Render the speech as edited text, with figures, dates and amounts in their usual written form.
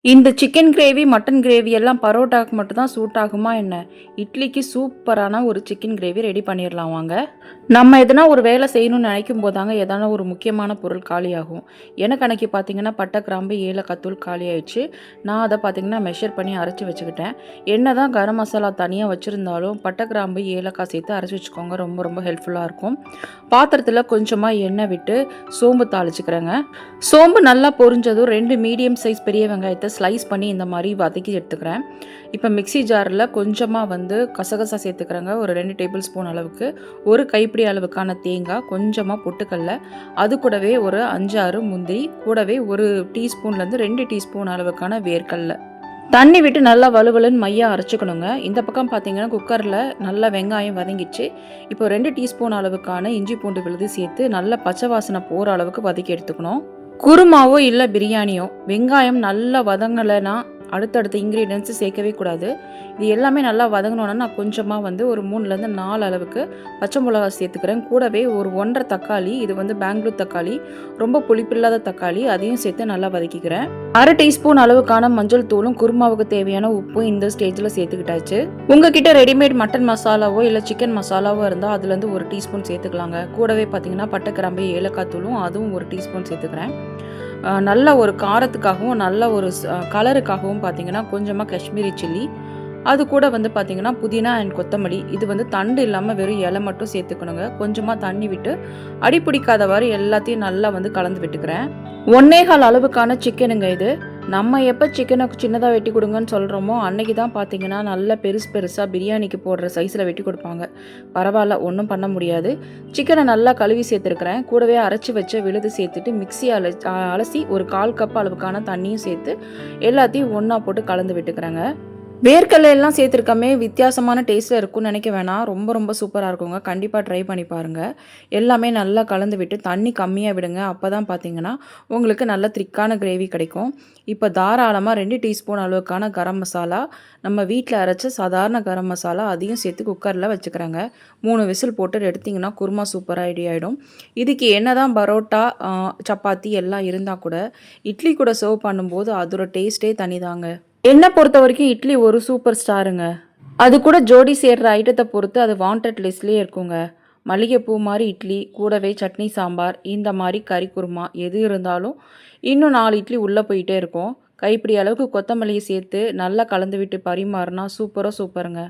இந்த chicken gravy, mutton gravy எல்லாம் பரோட்டாக்கு மட்டும் தான் சூட் ஆகுமா என்ன? இட்லிக்கு சூப்பரான ஒரு சிக்கன் கிரேவி ரெடி பண்ணிடலாம் வாங்க. நம்ம எதனா ஒரு வேலை செய்யணும்னு நினைக்கும் போதாங்க எதனா ஒரு முக்கியமான பொருள் காலியாகும். எனக்கு அன்னைக்கு பார்த்தீங்கன்னா பட்டை, கிராம்பு, ஏலக்காய் தூள் காலியாயிடுச்சு. நான் அதை பார்த்தீங்கன்னா மெஷர் பண்ணி அரைச்சி வச்சுக்கிட்டேன். என்ன தான் கரம் மசாலா தனியாக வச்சுருந்தாலும் பட்டை, கிராம்பு, ஏலக்காய் சேர்த்து அரைச்சி வச்சுக்கோங்க. ரொம்ப ரொம்ப ஹெல்ப்ஃபுல்லாக இருக்கும். பாத்திரத்தில் கொஞ்சமாக எண்ணெய் விட்டு சோம்பு தாளிச்சுக்கிறேங்க. சோம்பு நல்லா பொரிஞ்சதும் 2 மீடியம் சைஸ் பெரிய வெங்காயத்தை ஸ்லைஸ் பண்ணி இந்த மாதிரி வதக்கி எடுத்துக்கிறேன். இப்போ மிக்சி ஜாரில் கொஞ்சமாக கசகசா சேர்த்துக்கிறேங்க. ஒரு 2 டேபிள் ஸ்பூன் அளவுக்கு, ஒரு கைப்பிடி அளவுக்கான தேங்காய், கொஞ்சமாக பொட்டுக்கடலை, அது கூடவே ஒரு 5-6 முந்திரி, கூடவே ஒரு டீஸ்பூன்லேருந்து 2 டீஸ்பூன் அளவுக்கான வேர்க்கடலை. தண்ணி விட்டு நல்லா வலுவலுன்னு மையாக அரைச்சிக்கணுங்க. இந்த பக்கம் பார்த்தீங்கன்னா குக்கரில் நல்லா வெங்காயம் வதங்கிச்சு. இப்போ 2 டீஸ்பூன் அளவுக்கான இஞ்சி பூண்டு விழுது சேர்த்து நல்லா பச்சை வாசனை போகிற அளவுக்கு வதக்கி எடுத்துக்கணும். குருமாவோ இல்லை பிரியாணியோ வெங்காயம் நல்லா வதங்கலைன்னா அடுத்தடுத்த இன்க்ரீடியன்ஸு சேர்க்கவே கூடாது. இது எல்லாமே நல்லா வதங்கினோன்னா நான் கொஞ்சமாக ஒரு 3லேருந்து 4 அளவுக்கு பச்சை மிளகா சேர்த்துக்கிறேன். கூடவே ஒரு 1.5 தக்காளி, இது பெங்களூர் தக்காளி, ரொம்ப புளிப்பில்லாத தக்காளி, அதையும் சேர்த்து நல்லா வதக்கிக்கிறேன். 1/2 டீஸ்பூன் அளவுக்கான மஞ்சள் தூளும் குருமாவுக்கு தேவையான உப்பும் இந்த ஸ்டேஜில் சேர்த்துக்கிட்டாச்சு. உங்ககிட்ட ரெடிமேட் மட்டன் மசாலாவோ இல்லை சிக்கன் மசாலாவோ இருந்தால் அதுலேருந்து 1 டீஸ்பூன் சேர்த்துக்கலாங்க. கூடவே பார்த்தீங்கன்னா பட்டை, கிராம்பு, ஏலக்காய் தூளும் அதுவும் 1 டீஸ்பூன் சேர்த்துக்கிறேன். நல்ல ஒரு காரத்துக்காகவும் நல்ல ஒரு கலருக்காகவும் பார்த்தீங்கன்னா கொஞ்சமாக காஷ்மீரி சில்லி, அது கூட பார்த்தீங்கன்னா புதினா அண்ட் கொத்தமல்லி, இது தண்டு இல்லாமல் வெறும் இலை மட்டும் சேர்த்துக்கணுங்க. கொஞ்சமாக தண்ணி விட்டு அடி பிடிக்காதவாறு எல்லாத்தையும் நல்லா கலந்து விட்டுக்கிறேன். 1.25 அளவுக்கான சிக்கனுங்க இது. நம்ம எப்போ சிக்கனை சின்னதாக வெட்டி கொடுங்கன்னு சொல்கிறோமோ அன்றைக்கி தான் பார்த்தீங்கன்னா நல்லா பெருசாக பிரியாணிக்கு போடுற சைஸில் வெட்டி கொடுப்பாங்க. பரவாயில்ல, ஒன்றும் பண்ண முடியாது. சிக்கனை நல்லா கழுவி சேர்த்துருக்குறேன். கூடவே அரைச்சி வச்ச விழுது சேர்த்துட்டு மிக்ஸி அலசி ஒரு 1/4 கப் அளவுக்கான தண்ணியும் சேர்த்து எல்லாத்தையும் ஒன்றா போட்டு கலந்து விட்டுக்கிறேங்க. வேர்க்கடலை எல்லாம் சேர்த்துருக்கமே வித்தியாசமான டேஸ்ட்டில் இருக்கும்னு நினைக்க வேணாம். ரொம்ப ரொம்ப சூப்பராக இருக்குங்க. கண்டிப்பாக ட்ரை பண்ணி பாருங்கள். எல்லாமே நல்லா கலந்து விட்டு தண்ணி கம்மியாக விடுங்க. அப்போ தான் பார்த்தீங்கன்னா உங்களுக்கு நல்ல திக்கான கிரேவி கிடைக்கும். இப்போ தாராளமாக 2 டீஸ்பூன் அளவுக்கான கரம் மசாலா, நம்ம வீட்டில் அரைச்ச சாதாரண கரம் மசாலா, அதையும் சேர்த்து குக்கரில் வச்சுக்கிறேங்க. 3 விசில் போட்டு எடுத்திங்கன்னா குருமா சூப்பராக ரெடி ஆகிடும். இதுக்கு என்ன தான் பரோட்டா, சப்பாத்தி எல்லாம் இருந்தால் கூட இட்லி கூட சர்வ் பண்ணும்போது அதோட டேஸ்ட்டே தனிதாங்க. என்னை பொறுத்த வரைக்கும் இட்லி ஒரு சூப்பர் ஸ்டாருங்க. அது கூட ஜோடி சேர்கிற ஐட்டத்தை பொறுத்து அது வாண்டட் லிஸ்ட்லேயே இருக்குங்க. மல்லிகைப்பூ மாதிரி இட்லி, கூடவே சட்னி சாம்பார், இந்த மாதிரி கறி குருமா எது இருந்தாலும் இன்னும் 4 இட்லி உள்ளே போயிட்டே இருக்கும். கைப்பிடி அளவுக்கு கொத்தமல்லியை சேர்த்து நல்லா கலந்து விட்டு பரிமாறினா சூப்பருங்க.